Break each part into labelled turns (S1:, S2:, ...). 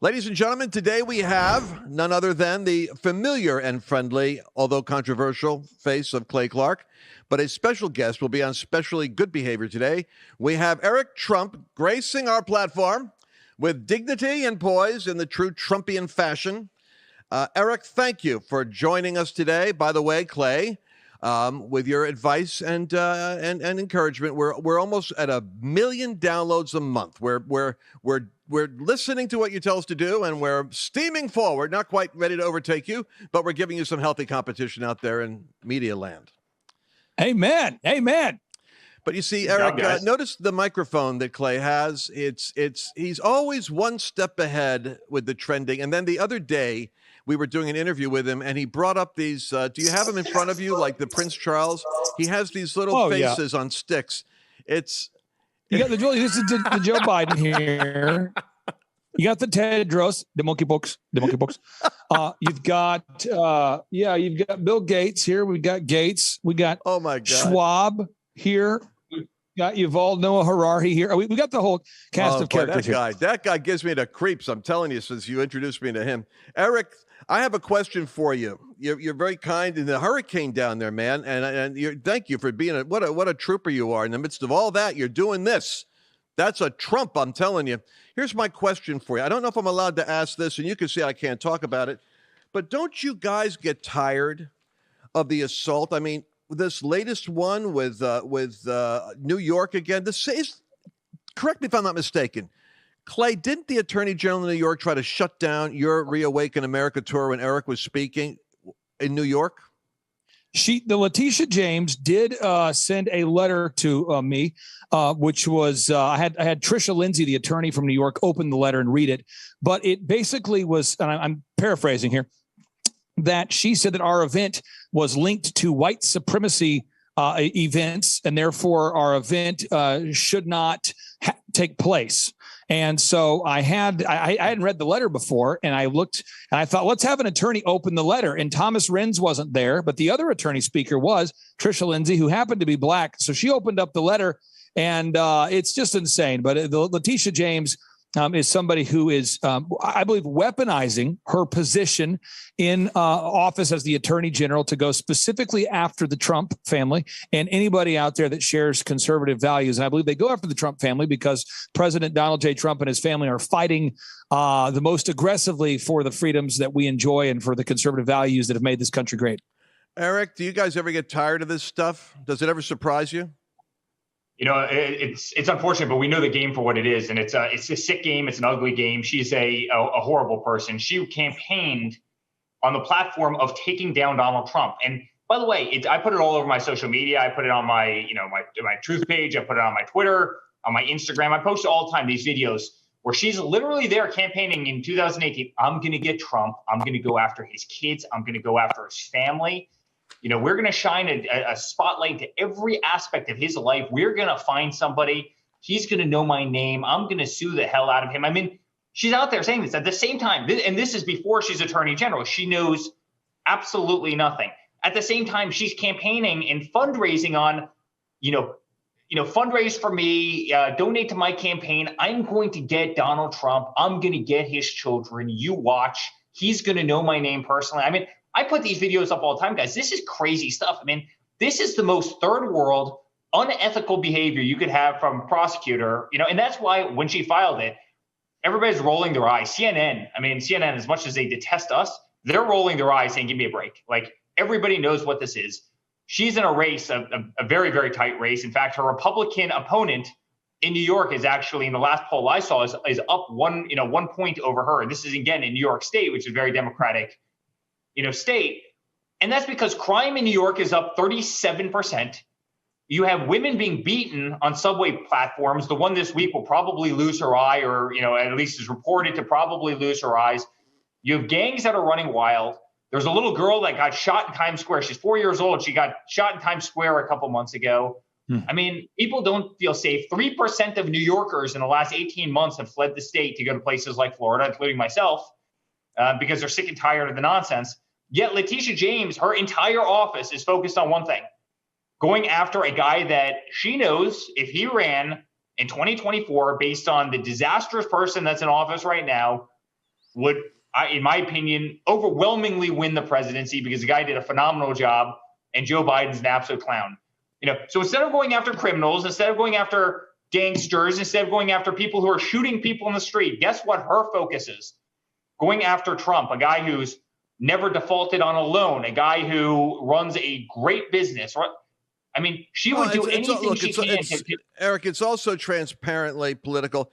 S1: Ladies and gentlemen, today we have none other than the familiar and friendly, although controversial, face of Clay Clark. But a special guest will be on specially good behavior today. We have Eric Trump gracing our platform with dignity and poise in the true Trumpian fashion. Eric, thank you for joining us today. By the way, Clay, with your advice and encouragement, we're almost at 1 million downloads a month. We're listening to what you tell us to do, and we're steaming forward. Not quite ready to overtake you, but we're giving you some healthy competition out there in media land.
S2: Amen. Amen.
S1: But you see, Eric, notice the microphone that Clay has. He's always one step ahead with the trending. And then the other day, we were doing an interview with him, and he brought up these. Do you have them in front of you, like the Prince Charles? He has these little faces on sticks. You got the
S2: Joe Biden here. You got the Tedros, the monkeypox. You've got Bill Gates here. We got Gates. We got Schwab here. We got Yuval Noah Harari here. We got the whole cast of characters here.
S1: That guy gives me the creeps. I'm telling you, since you introduced me to him, Eric. I have a question for you. You're very kind in the hurricane down there, man, and thank you for being what a trooper you are. In the midst of all that, you're doing this. That's a Trump, I'm telling you. Here's my question for you. I don't know if I'm allowed to ask this, and you can say I can't talk about it, but don't you guys get tired of the assault? I mean, this latest one with New York again. This is, correct me if I'm not mistaken, Clay, didn't the Attorney General of New York try to shut down your Reawaken America tour when Eric was speaking in New York?
S2: The Letitia James did send a letter to me, which was I had Trisha Lindsay, the attorney from New York, open the letter and read it. But it basically was, and I'm paraphrasing here, that she said that our event was linked to white supremacy events, and therefore our event should not take place. And so I hadn't read the letter before, and I looked and I thought, let's have an attorney open the letter. And Thomas Renz wasn't there, but the other attorney speaker was Trisha Lindsay, who happened to be black. So she opened up the letter, and it's just insane. But Letitia James is somebody who is, I believe, weaponizing her position in office as the attorney general to go specifically after the Trump family and anybody out there that shares conservative values. And I believe they go after the Trump family because President Donald J. Trump and his family are fighting the most aggressively for the freedoms that we enjoy and for the conservative values that have made this country great.
S1: Eric, do you guys ever get tired of this stuff? Does it ever surprise you?
S3: You know, it's unfortunate, but we know the game for what it is, and it's a sick game. It's an ugly game. She's a horrible person. She campaigned on the platform of taking down Donald Trump. And by the way, I put it all over my social media. I put it on my truth page. I put it on my Twitter, on my Instagram. I post all the time these videos where she's literally there campaigning in 2018. I'm going to get Trump. I'm going to go after his kids. I'm going to go after his family. You know, we're going to shine a spotlight to every aspect of his life. We're going to find somebody. He's going to know my name. I'm going to sue the hell out of him. I mean, she's out there saying this at the same time. And this is before she's attorney general. She knows absolutely nothing. At the same time, she's campaigning and fundraising on, fundraise for me, donate to my campaign. I'm going to get Donald Trump. I'm going to get his children. You watch. He's going to know my name personally. I mean, I put these videos up all the time, guys. This is crazy stuff. I mean, this is the most third world, unethical behavior you could have from a prosecutor, and that's why when she filed it, everybody's rolling their eyes. CNN, as much as they detest us, they're rolling their eyes saying, give me a break. Like, everybody knows what this is. She's in a race, a very, very tight race. In fact, her Republican opponent in New York is actually, in the last poll I saw, is up 1 point over her. And this is, again, in New York State, which is very Democratic state. And that's because crime in New York is up 37%. You have women being beaten on subway platforms. The one this week will probably lose her eye, or, at least is reported to probably lose her eyes. You have gangs that are running wild. There's a little girl that got shot in Times Square. She's 4 years old. She got shot in Times Square a couple months ago. I mean, people don't feel safe. 3% of New Yorkers in the last 18 months have fled the state to go to places like Florida, including myself, because they're sick and tired of the nonsense. Yet Letitia James, her entire office is focused on one thing, going after a guy that she knows if he ran in 2024, based on the disastrous person that's in office right now, would, in my opinion, overwhelmingly win the presidency because the guy did a phenomenal job and Joe Biden's an absolute clown. So instead of going after criminals, instead of going after gangsters, instead of going after people who are shooting people in the street, guess what her focus is? Going after Trump, a guy who's never defaulted on a loan, a guy who runs a great business. I mean, she would do anything she can.
S1: Eric, it's also transparently political.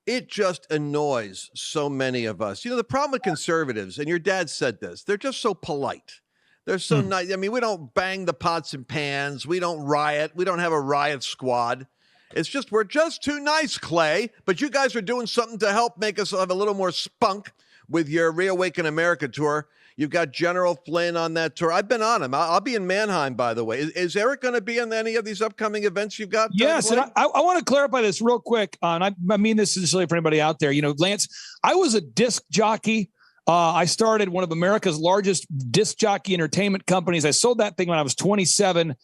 S1: It just annoys so many of us. The problem with conservatives, and your dad said this, they're just so polite. They're so nice. I mean, we don't bang the pots and pans. We don't riot. We don't have a riot squad. It's just, we're just too nice, Clay. But you guys are doing something to help make us have a little more spunk with your Reawaken America tour. You've got General Flynn on that tour. I've been on him. I'll be in Mannheim, by the way. Is Eric going to be on any of these upcoming events you've got?
S2: Yes, and I want to clarify this real quick. And I mean this sincerely for anybody out there. Lance, I was a disc jockey. I started one of America's largest disc jockey entertainment companies. I sold that thing when I was 27,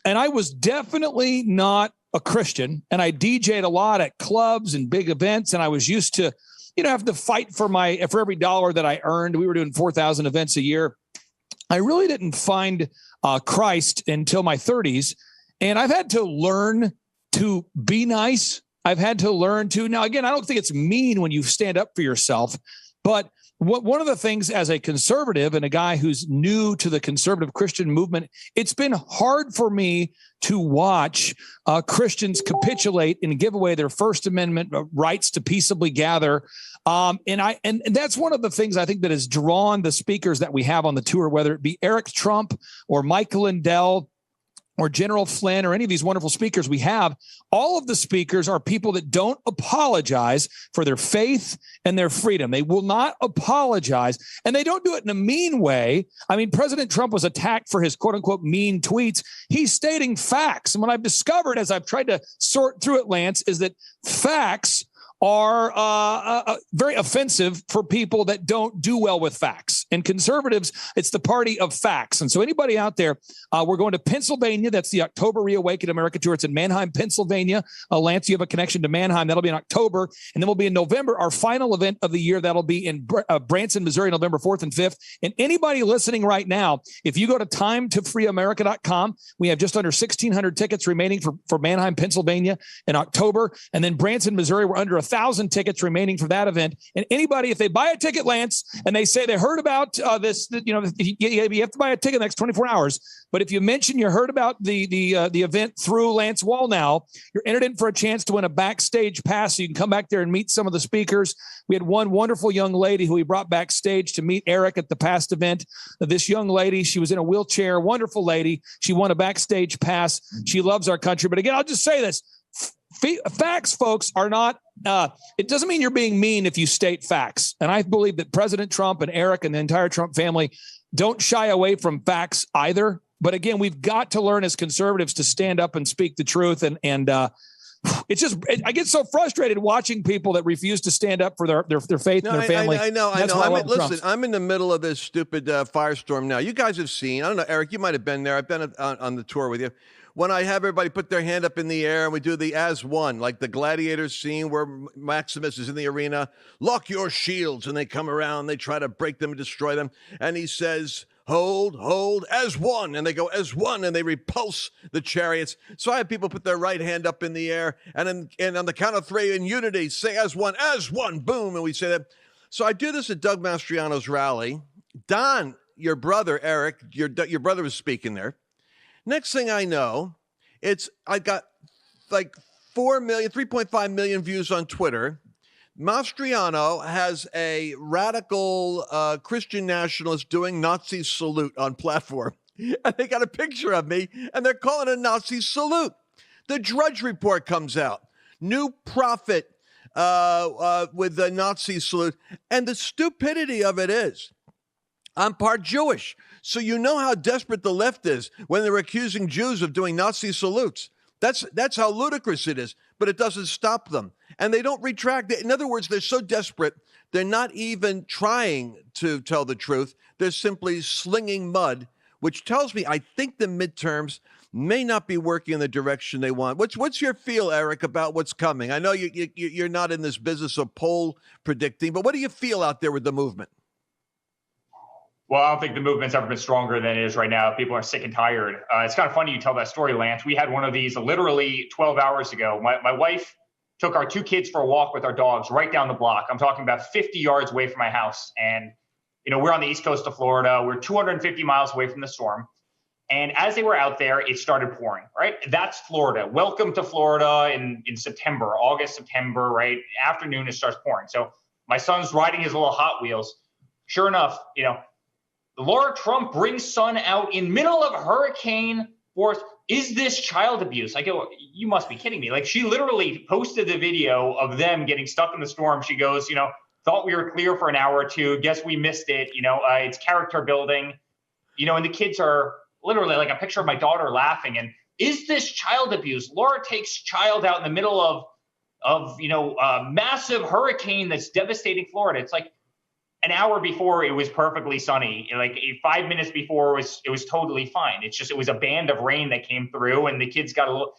S2: and I was definitely not a Christian. And I DJ'd a lot at clubs and big events, and I was used to, have to fight for every dollar that I earned. We were doing 4,000 events a year. I really didn't find Christ until my 30s, and I've had to learn to be nice. I've had to learn to, now again, I don't think it's mean when you stand up for yourself, but one of the things as a conservative and a guy who's new to the conservative Christian movement, it's been hard for me to watch Christians capitulate and give away their First Amendment rights to peaceably gather. And that's one of the things I think that has drawn the speakers that we have on the tour, whether it be Eric Trump or Michael Lindell or General Flynn or any of these wonderful speakers we have. All of the speakers are people that don't apologize for their faith and their freedom. They will not apologize, and they don't do it in a mean way. I mean, President Trump was attacked for his quote unquote mean tweets. He's stating facts. And what I've discovered as I've tried to sort through it, Lance, is that facts are very offensive for people that don't do well with facts. And conservatives, it's the party of facts. And so anybody out there, we're going to Pennsylvania. That's the October Reawaken America tour. It's in Mannheim, Pennsylvania. Lance, you have a connection to Mannheim. That'll be in October. And then we'll be in November, our final event of the year. That'll be in Branson, Missouri, November 4th and 5th. And anybody listening right now, if you go to timetofreeamerica.com, we have just under 1,600 tickets remaining for Mannheim, Pennsylvania in October. And then Branson, Missouri, we're under 1,000 tickets remaining for that event. And anybody, if they buy a ticket, Lance, and they say they heard about this, you have to buy a ticket in the next 24 hours. But if you mention you heard about the event through Lance Wallnau, you're entered in for a chance to win a backstage pass so you can come back there and meet some of the speakers. We had one wonderful young lady who we brought backstage to meet Eric at the past event. This young lady, she was in a wheelchair, wonderful lady. She won a backstage pass. She loves our country. But again, I'll just say this. Facts, folks, are not, it doesn't mean you're being mean if you state facts. And I believe that President Trump and Eric and the entire Trump family don't shy away from facts either. But again, we've got to learn as conservatives to stand up and speak the truth. And it's just, I get so frustrated watching people that refuse to stand up for their faith and their family.
S1: I know. Listen, I'm in the middle of this stupid firestorm now. You guys have seen, I don't know, Eric, you might have been there. I've been on the tour with you. When I have everybody put their hand up in the air and we do the as one, like the gladiators scene where Maximus is in the arena, lock your shields, and they come around, they try to break them and destroy them. And he says, hold, as one. And they go as one, and they repulse the chariots. So I have people put their right hand up in the air, and on the count of three in unity, say as one, boom. And we say that. So I do this at Doug Mastriano's rally. Don, your brother, Eric, your brother was speaking there. Next thing I know, I got like 3.5 million views on Twitter. Mastriano has a radical Christian nationalist doing Nazi salute on platform. And they got a picture of me, and they're calling it a Nazi salute. The Drudge Report comes out. New prophet with the Nazi salute. And the stupidity of it is, I'm part Jewish. So you know how desperate the left is when they're accusing Jews of doing Nazi salutes. That's how ludicrous it is, but it doesn't stop them. And they don't retract. In other words, they're so desperate, they're not even trying to tell the truth. They're simply slinging mud, which tells me I think the midterms may not be working in the direction they want. What's your feel, Eric, about what's coming? I know you're not in this business of poll predicting, but what do you feel out there with the movement?
S3: Well, I don't think the movement's ever been stronger than it is right now. People are sick and tired. It's kind of funny you tell that story, Lance. We had one of these literally 12 hours ago. My wife took our 2 kids for a walk with our dogs right down the block. I'm talking about 50 yards away from my house. And, we're on the east coast of Florida. We're 250 miles away from the storm. And as they were out there, it started pouring, right? That's Florida. Welcome to Florida in September, August, September, right? Afternoon, it starts pouring. So my son's riding his little Hot Wheels. Sure enough, Laura Trump brings son out in middle of hurricane force. Is this child abuse? I go, you must be kidding me. Like, she literally posted the video of them getting stuck in the storm. She goes, thought we were clear for an hour or two. Guess we missed it. It's character building, and the kids are literally like a picture of my daughter laughing. And is this child abuse? Laura takes child out in the middle of a massive hurricane that's devastating Florida. It's like, an hour before it was perfectly sunny. Like 5 minutes before it was totally fine. It's just, it was a band of rain that came through and the kids got a little,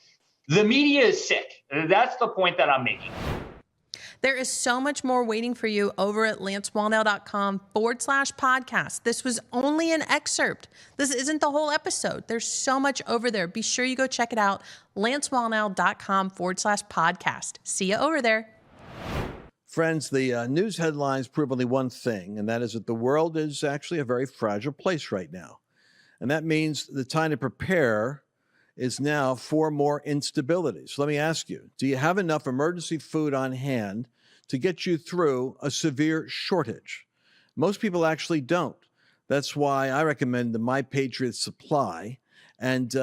S3: the media is sick. That's the point that I'm making.
S4: There is so much more waiting for you over at lancewallnell.com/podcast. This was only an excerpt. This isn't the whole episode. There's so much over there. Be sure you go check it out. lancewallnell.com/podcast. See you over there.
S1: Friends, the news headlines prove only one thing, and that is that the world is actually a very fragile place right now. And that means the time to prepare is now for more instability. So let me ask you, do you have enough emergency food on hand to get you through a severe shortage? Most people actually don't. That's why I recommend the My Patriot Supply. And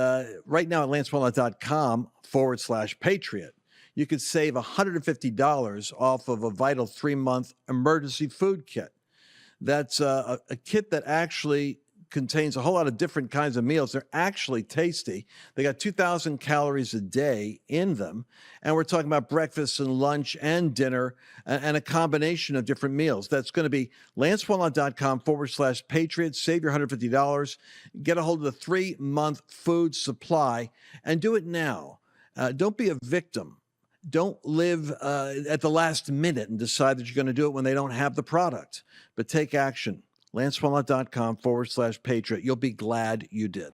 S1: right now at lancewallnell.com/Patriot, you could save $150 off of a vital 3-month emergency food kit. That's a kit that actually contains a whole lot of different kinds of meals. They're actually tasty. They got 2,000 calories a day in them. And we're talking about breakfast and lunch and dinner and a combination of different meals. That's going to be lancewallnell.com/Patriot. Save your $150. Get a hold of the 3-month food supply and do it now. Don't be a victim. Don't live at the last minute and decide that you're going to do it when they don't have the product. But take action. lancewallnell.com/Patriot. You'll be glad you did.